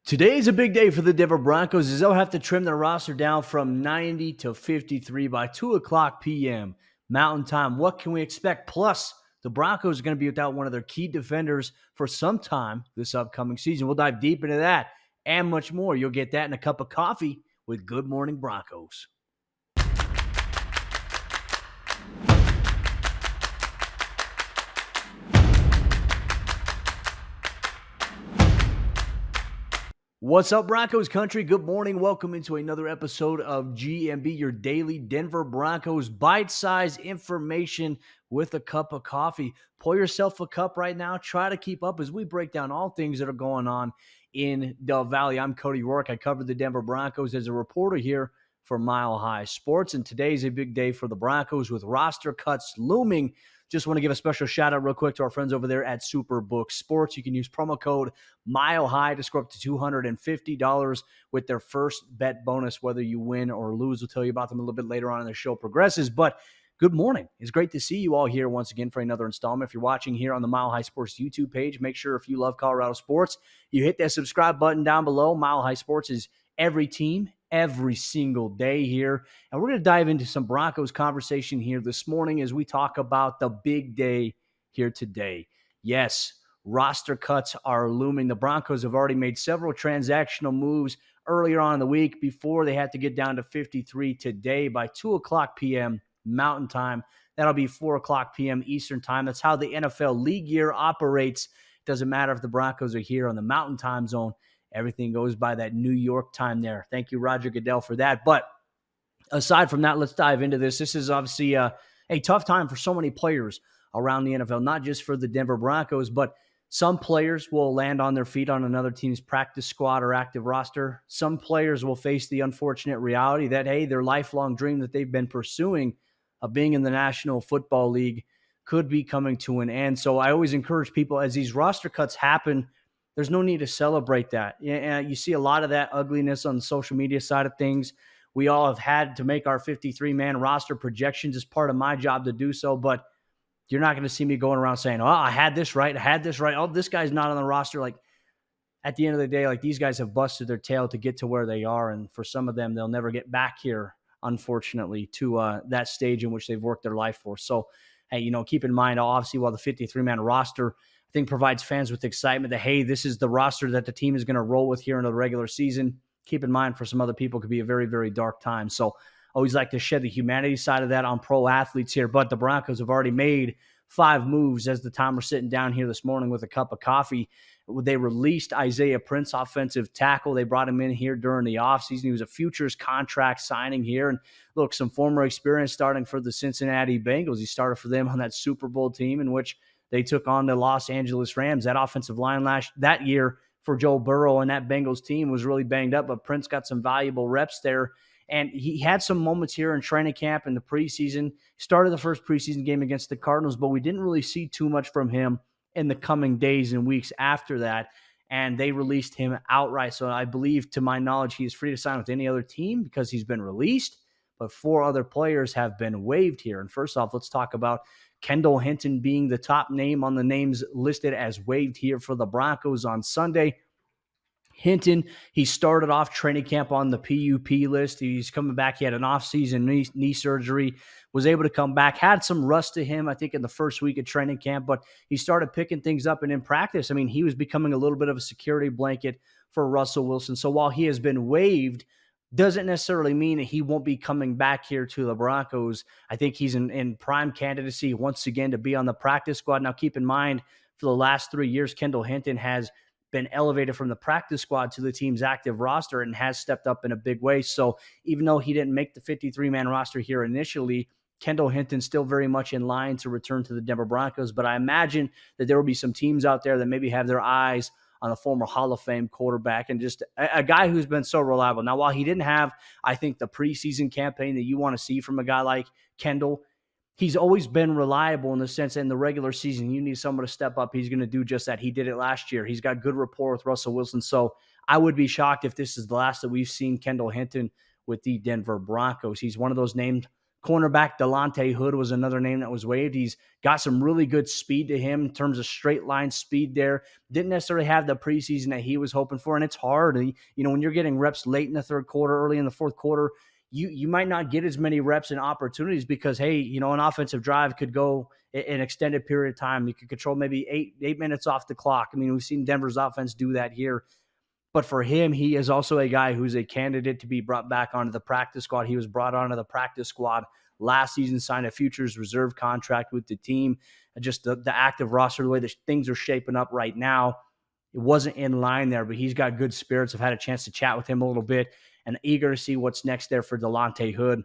Today's a big day for the Denver Broncos as they'll have to trim their roster down from 90 to 53 by 2 o'clock p.m. Mountain Time. What can we expect? Plus, the Broncos are going to be without one of their key defenders for some time this upcoming season. We'll dive deep into that and much more. You'll get that in a cup of coffee with Good Morning Broncos. What's up, Broncos country? Good morning. Welcome into another episode of GMB, your daily Denver Broncos bite-sized information with a cup of coffee. Pour yourself a cup right now. Try to keep up as we break down all things that are going on in the Valley. I'm Cody Roark. I cover the Denver Broncos as a reporter here for Mile High Sports, and today's a big day for the Broncos with roster cuts looming. Just want to give a special shout out real quick to our friends over there at Superbook Sports. You can use promo code MILEHIGH to score up to $250 with their first bet bonus, whether you win or lose. We'll tell you about them a little bit later on in the show progresses. But good morning. It's great to see you all here once again for another installment. If you're watching here on the Mile High Sports YouTube page, make sure if you love Colorado sports, you hit that subscribe button down below. Mile High Sports is every team, every single day here. And we're going to dive into some Broncos conversation here this morning as we talk about the big day here today. Yes, roster cuts are looming. The Broncos have already made several transactional moves earlier on in the week before they had to get down to 53 today by 2 o'clock p.m. Mountain Time. That'll be 4 o'clock p.m. Eastern Time. That's how the NFL league year operates. Doesn't matter if the Broncos are here on the Mountain Time zone. Everything goes by that New York time there. Thank you, Roger Goodell, for that. But aside from that, let's dive into this. This is obviously a tough time for so many players around the NFL, not just for the Denver Broncos, but some players will land on their feet on another team's practice squad or active roster. Some players will face the unfortunate reality that, hey, their lifelong dream that they've been pursuing of being in the National Football League could be coming to an end. So I always encourage people, as these roster cuts happen, there's no need to celebrate that. You see a lot of that ugliness on the social media side of things. We all have had to make our 53-man roster projections as part of my job to do so, but you're not going to see me going around saying, oh, I had this right. Oh, this guy's not on the roster. Like, at the end of the day, like, these guys have busted their tail to get to where they are, and for some of them, they'll never get back here, unfortunately, to that stage in which they've worked their life for. So, hey, keep in mind, obviously, while the 53-man roster I think provides fans with excitement that, hey, this is the roster that the team is going to roll with here in the regular season. Keep in mind, for some other people, it could be a very, very dark time. So always like to shed the humanity side of that on pro athletes here. But the Broncos have already made 5 moves as the time we're sitting down here this morning with a cup of coffee. They released Isaiah Prince, offensive tackle. They brought him in here during the offseason. He was a futures contract signing here. And look, some former experience starting for the Cincinnati Bengals. He started for them on that Super Bowl team in which they took on the Los Angeles Rams. That offensive line that year for Joe Burrow and that Bengals team was really banged up, but Prince got some valuable reps there. And he had some moments here in training camp in the preseason. Started the first preseason game against the Cardinals, but we didn't really see too much from him in the coming days and weeks after that. And they released him outright. So I believe, to my knowledge, he is free to sign with any other team because he's been released. But 4 other players have been waived here. And first off, let's talk about Kendall Hinton being the top name on the names listed as waived here for the Broncos on Sunday. Hinton, he started off training camp on the PUP list. He's coming back. He had an offseason knee surgery, was able to come back, had some rust to him, I think, in the first week of training camp, but he started picking things up. And in practice, I mean, he was becoming a little bit of a security blanket for Russell Wilson. So while he has been waived, doesn't necessarily mean that he won't be coming back here to the Broncos. I think he's in prime candidacy once again to be on the practice squad. Now, keep in mind, for the last 3 years, Kendall Hinton has been elevated from the practice squad to the team's active roster and has stepped up in a big way. So even though he didn't make the 53-man roster here initially, Kendall Hinton still very much in line to return to the Denver Broncos. But I imagine that there will be some teams out there that maybe have their eyes on a former Hall of Fame quarterback and just a guy who's been so reliable. Now, while he didn't have, I think, the preseason campaign that you want to see from a guy like Kendall, he's always been reliable in the sense that in the regular season, you need someone to step up. He's going to do just that. He did it last year. He's got good rapport with Russell Wilson. So I would be shocked if this is the last that we've seen Kendall Hinton with the Denver Broncos. He's one of those named Cornerback Delonte Hood was another name that was waived. He's got some really good speed to him in terms of straight line speed there. Didn't necessarily have the preseason that he was hoping for, and it's hard. When you're getting reps late in the third quarter, early in the fourth quarter, you might not get as many reps and opportunities because, hey, an offensive drive could go an extended period of time. You could control maybe eight minutes off the clock. I mean, we've seen Denver's offense do that here. But for him, he is also a guy who's a candidate to be brought back onto the practice squad. He was brought onto the practice squad last season, signed a futures reserve contract with the team. Just the active roster, the way that things are shaping up right now, it wasn't in line there, but he's got good spirits. I've had a chance to chat with him a little bit and eager to see what's next there for Delonte Hood.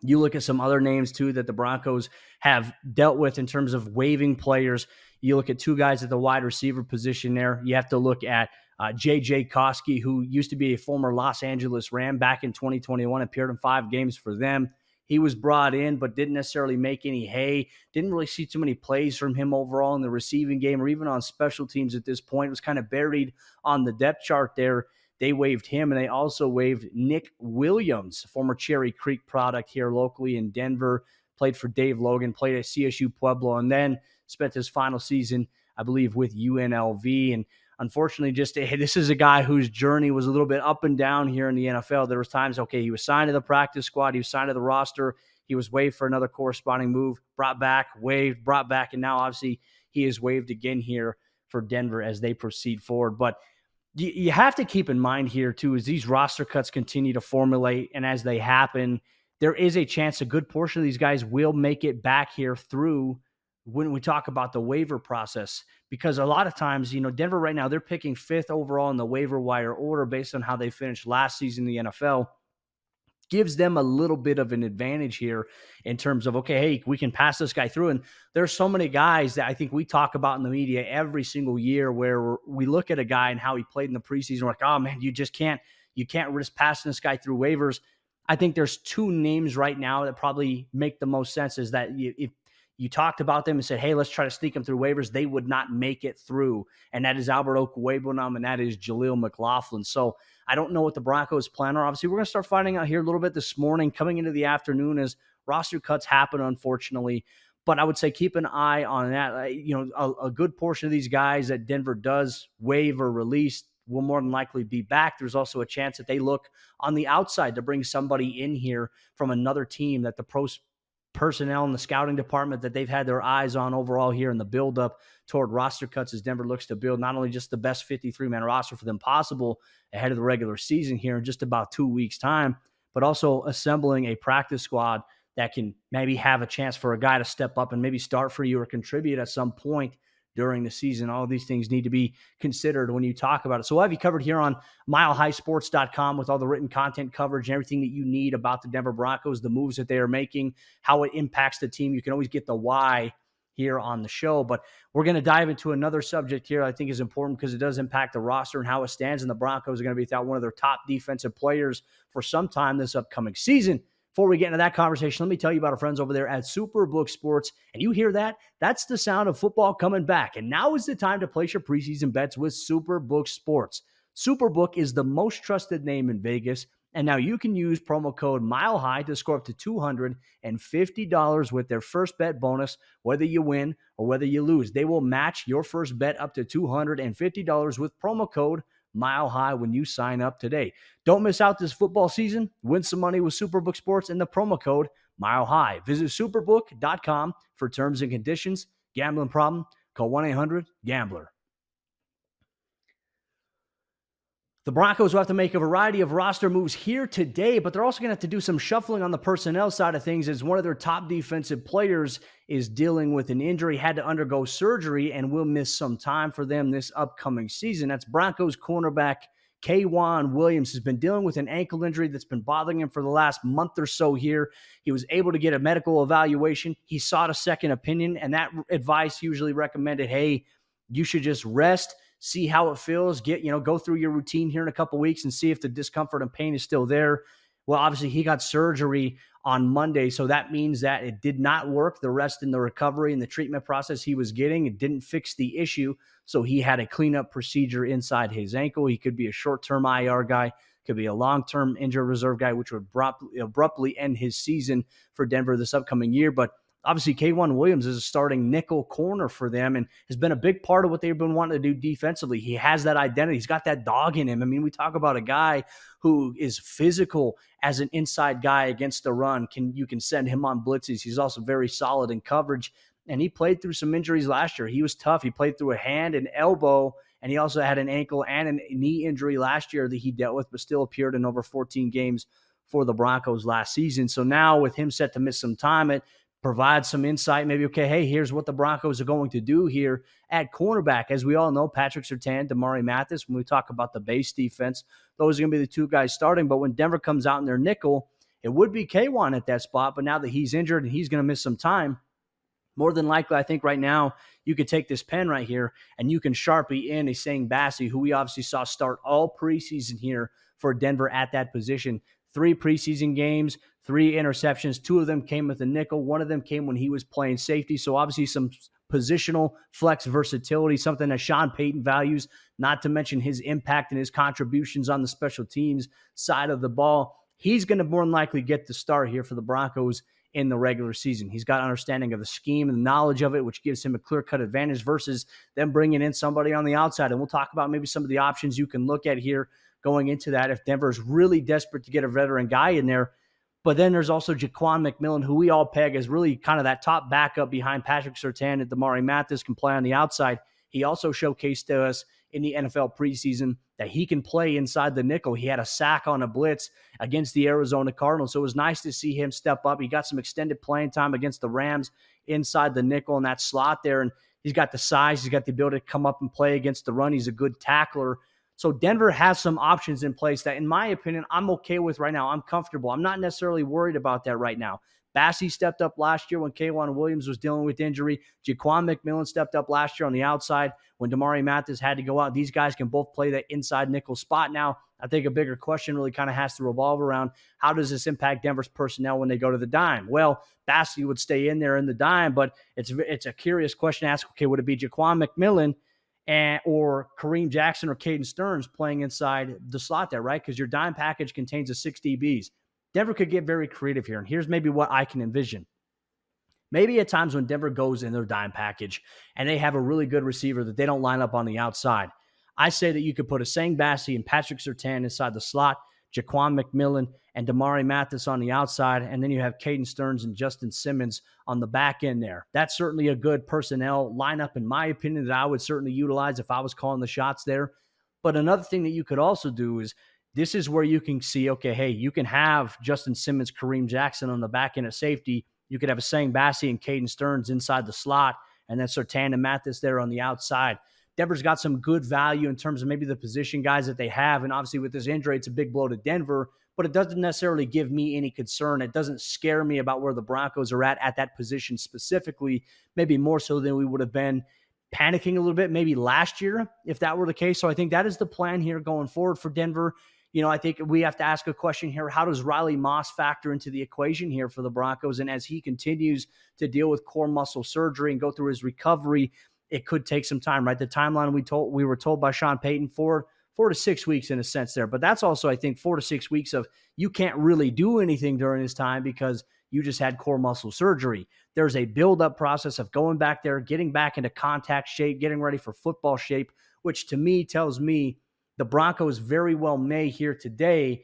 You look at some other names, too, that the Broncos have dealt with in terms of waiving players. You look at two guys at the wide receiver position there. You have to look at J.J. Koski, who used to be a former Los Angeles Ram back in 2021, appeared in 5 games for them. He was brought in, but didn't necessarily make any hay. Didn't really see too many plays from him overall in the receiving game or even on special teams at this point. It was kind of buried on the depth chart there. They waived him, and they also waived Nick Williams, former Cherry Creek product here locally in Denver, played for Dave Logan, played at CSU Pueblo, and then spent his final season, I believe, with UNLV. And unfortunately, this is a guy whose journey was a little bit up and down here in the NFL. There was times, he was signed to the practice squad, he was signed to the roster, he was waived for another corresponding move, brought back, waived, brought back, and now obviously he is waived again here for Denver as they proceed forward. But you have to keep in mind here, too, as these roster cuts continue to formulate and as they happen, there is a chance a good portion of these guys will make it back here through when we talk about the waiver process. Because a lot of times, Denver right now, they're picking 5th overall in the waiver wire order based on how they finished last season in the NFL. Gives them a little bit of an advantage here in terms of, hey, we can pass this guy through. And there's so many guys that I think we talk about in the media every single year where we look at a guy and how he played in the preseason. We're like, oh man, you can't risk passing this guy through waivers. I think there's 2 names right now that probably make the most sense is that if you talked about them and said, hey, let's try to sneak them through waivers, they would not make it through. And that is Albert Okwuegbunam and that is Jaleel McLaughlin. So I don't know what the Broncos plan are. Obviously, we're going to start finding out here a little bit this morning, coming into the afternoon as roster cuts happen, unfortunately. But I would say keep an eye on that. A good portion of these guys that Denver does waive or release will more than likely be back. There's also a chance that they look on the outside to bring somebody in here from another team that the personnel in the scouting department that they've had their eyes on overall here in the buildup toward roster cuts as Denver looks to build not only just the best 53-man roster for them possible ahead of the regular season here in just about 2 weeks' time, but also assembling a practice squad that can maybe have a chance for a guy to step up and maybe start for you or contribute at some point during the season. All of these things need to be considered when you talk about it. So we'll have you covered here on milehighsports.com with all the written content coverage and everything that you need about the Denver Broncos, the moves that they are making, how it impacts the team. You can always get the why here on the show, but we're going to dive into another subject here I think is important because it does impact the roster and how it stands, and the Broncos are going to be without one of their top defensive players for some time this upcoming season. Before we get into that conversation, let me tell you about our friends over there at Superbook Sports. And you hear that? That's the sound of football coming back. And now is the time to place your preseason bets with Superbook Sports. Superbook is the most trusted name in Vegas. And now you can use promo code MILEHIGH to score up to $250 with their first bet bonus, whether you win or whether you lose. They will match your first bet up to $250 with promo code Mile High when you sign up today. Don't miss out this football season. Win some money with Superbook Sports and the promo code Mile High. Visit superbook.com for terms and conditions. Gambling problem? Call 1-800-GAMBLER. The Broncos will have to make a variety of roster moves here today, but they're also going to have to do some shuffling on the personnel side of things as one of their top defensive players is dealing with an injury, had to undergo surgery, and will miss some time for them this upcoming season. That's Broncos cornerback Kwon Williams. Has been dealing with an ankle injury that's been bothering him for the last month or so here. He was able to get a medical evaluation. He sought a second opinion, and that advice usually recommended, hey, you should just rest, see how it feels, go through your routine here in a couple weeks and see if the discomfort and pain is still there. Well, obviously he got surgery on Monday, so that means that it did not work. The rest in the recovery and the treatment process he was getting, it didn't fix the issue. So he had a cleanup procedure inside his ankle. He could be a short-term IR guy, could be a long-term injured reserve guy, which would abruptly end his season for Denver this upcoming year. But obviously, Kwon Williams is a starting nickel corner for them and has been a big part of what they've been wanting to do defensively. He has that identity. He's got that dog in him. I mean, we talk about a guy who is physical as an inside guy against the run. You can send him on blitzes. He's also very solid in coverage. And he played through some injuries last year. He was tough. He played through a hand, an elbow, and he also had an ankle and a knee injury last year that he dealt with, but still appeared in over 14 games for the Broncos last season. So now with him set to miss some time, it provides some insight. Maybe, okay, hey, here's what the Broncos are going to do here at cornerback. As we all know, Patrick Surtain, Damari Mathis, when we talk about the base defense, those are going to be the two guys starting. But when Denver comes out in their nickel, it would be Kwon at that spot. But now that he's injured and he's going to miss some time, more than likely, I think right now you could take this pen right here and you can Sharpie in a Sang Bassey, who we obviously saw start all preseason here for Denver at that position. 3 preseason games, 3 interceptions. 2 of them came with a nickel. 1 of them came when he was playing safety. So obviously some positional flex versatility, something that Sean Payton values, not to mention his impact and his contributions on the special teams side of the ball. He's going to more than likely get the start here for the Broncos in the regular season. He's got understanding of the scheme and the knowledge of it, which gives him a clear-cut advantage versus them bringing in somebody on the outside. And we'll talk about maybe some of the options you can look at here going into that if Denver's really desperate to get a veteran guy in there. But then there's also Jaquan McMillan, who we all peg as really kind of that top backup behind Patrick Surtain and Damari Mathis, can play on the outside. He also showcased to us in the NFL preseason that he can play inside the nickel. He had a sack on a blitz against the Arizona Cardinals. So it was nice to see him step up. He got some extended playing time against the Rams inside the nickel in that slot there. And he's got the size. He's got the ability to come up and play against the run. He's a good tackler. So Denver has some options in place that, in my opinion, I'm okay with right now. I'm comfortable. I'm not necessarily worried about that right now. Bassey stepped up last year when Kwon Williams was dealing with injury. Jaquan McMillan stepped up last year on the outside when Damari Mathis had to go out. These guys can both play that inside nickel spot now. I think a bigger question really kind of has to revolve around how does this impact Denver's personnel when they go to the dime? Well, Bassey would stay in there in the dime, but it's a curious question to ask, okay, would it be Jaquan McMillan or Kareem Jackson or Caden Stearns playing inside the slot there, right? Because your dime package contains a 6 DBs. Denver could get very creative here, and here's maybe what I can envision. Maybe at times when Denver goes in their dime package and they have a really good receiver that they don't line up on the outside, I say that you could put a Sang Bassey and Patrick Surtain inside the slot, Jaquan McMillan and Damari Mathis on the outside, and then you have Caden Stearns and Justin Simmons on the back end there. That's certainly a good personnel lineup, in my opinion, that I would certainly utilize if I was calling the shots there. But another thing that you could also do is this is where you can see, okay, hey, you can have Justin Simmons, Kareem Jackson on the back end of safety. You could have a Sang Bassey and Caden Stearns inside the slot, and then Surtain and Mathis there on the outside. Denver's got some good value in terms of maybe the position guys that they have. And obviously with this injury, it's a big blow to Denver, but it doesn't necessarily give me any concern. It doesn't scare me about where the Broncos are at that position specifically, maybe more so than we would have been panicking a little bit maybe last year if that were the case. So I think that is the plan here going forward for Denver. You know, I think we have to ask a question here. How does Riley Moss factor into the equation here for the Broncos? And as he continues to deal with core muscle surgery and go through his recovery, it could take some time, right? The timeline we were told by Sean Payton, 4 to 6 weeks in a sense there. But that's also, I think, 4 to 6 weeks of you can't really do anything during this time because you just had core muscle surgery. There's a build-up process of going back there, getting back into contact shape, getting ready for football shape, which to me tells me the Broncos very well may here today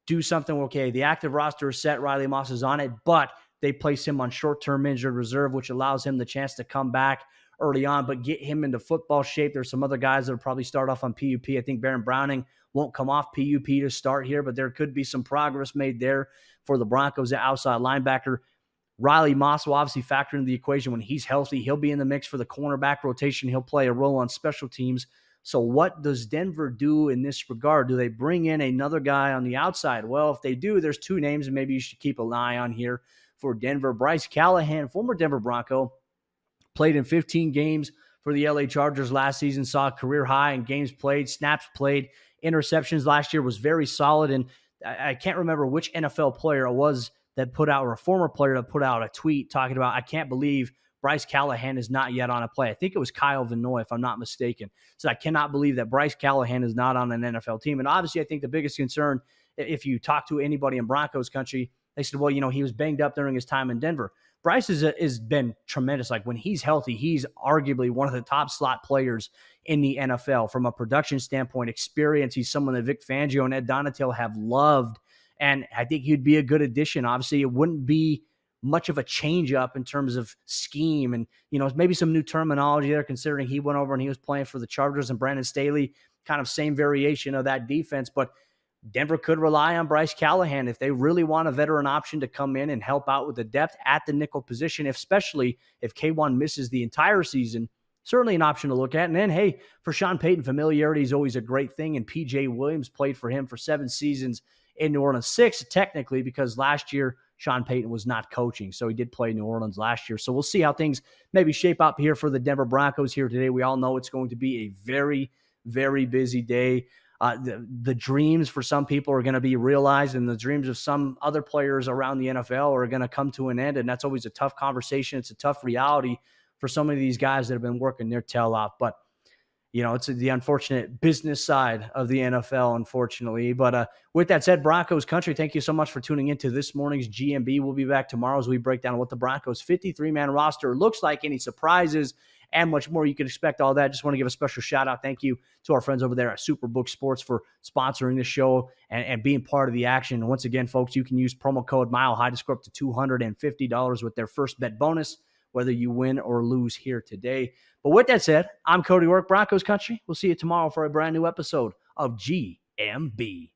do something, okay, the active roster is set, Riley Moss is on it, but they place him on short-term injured reserve, which allows him the chance to come back early on, but get him into football shape. There's some other guys that will probably start off on PUP. I think Baron Browning won't come off PUP to start here, but there could be some progress made there for the Broncos at outside linebacker. Riley Moss will obviously factor into the equation when he's healthy. He'll be in the mix for the cornerback rotation. He'll play a role on special teams. So what does Denver do in this regard? Do they bring in another guy on the outside? Well, if they do, there's 2 names, and maybe you should keep an eye on here for Denver. Bryce Callahan, former Denver Bronco, played in 15 games for the LA Chargers last season, saw a career high in games played, snaps played, interceptions last year, was very solid. And I can't remember which NFL player it was that put out, or a former player that put out a tweet talking about, I can't believe Bryce Callahan is not yet on a play. I think it was Kyle Vanoy, if I'm not mistaken. So I cannot believe that Bryce Callahan is not on an NFL team. And obviously, I think the biggest concern, if you talk to anybody in Broncos country, they said, well, he was banged up during his time in Denver. Bryce has been tremendous. Like, when he's healthy, he's arguably one of the top slot players in the NFL from a production standpoint, experience. He's someone that Vic Fangio and Ed Donatell have loved. And I think he'd be a good addition. Obviously, it wouldn't be much of a change up in terms of scheme and, maybe some new terminology there, considering he went over and he was playing for the Chargers and Brandon Staley, kind of same variation of that defense. But Denver could rely on Bryce Callahan if they really want a veteran option to come in and help out with the depth at the nickel position, especially if Kwon misses the entire season. Certainly an option to look at. And then, hey, for Sean Payton, familiarity is always a great thing. And P.J. Williams played for him for 7 seasons in New Orleans. 6, technically, because last year Sean Payton was not coaching. So he did play New Orleans last year. So we'll see how things maybe shape up here for the Denver Broncos here today. We all know it's going to be a very, very busy day. The dreams for some people are going to be realized, and the dreams of some other players around the NFL are going to come to an end. And that's always a tough conversation. It's a tough reality for some of these guys that have been working their tail off. But, it's the unfortunate business side of the NFL, unfortunately. But with that said, Broncos country, thank you so much for tuning into this morning's GMB. We'll be back tomorrow as we break down what the Broncos 53-man roster looks like, any surprises, and much more. You can expect all that. Just want to give a special shout out. Thank you to our friends over there at Superbook Sports for sponsoring the show and being part of the action. And once again, folks, you can use promo code MileHigh to score up to $250 with their first bet bonus, whether you win or lose here today. But with that said, I'm Cody Roark, Broncos country. We'll see you tomorrow for a brand new episode of GMB.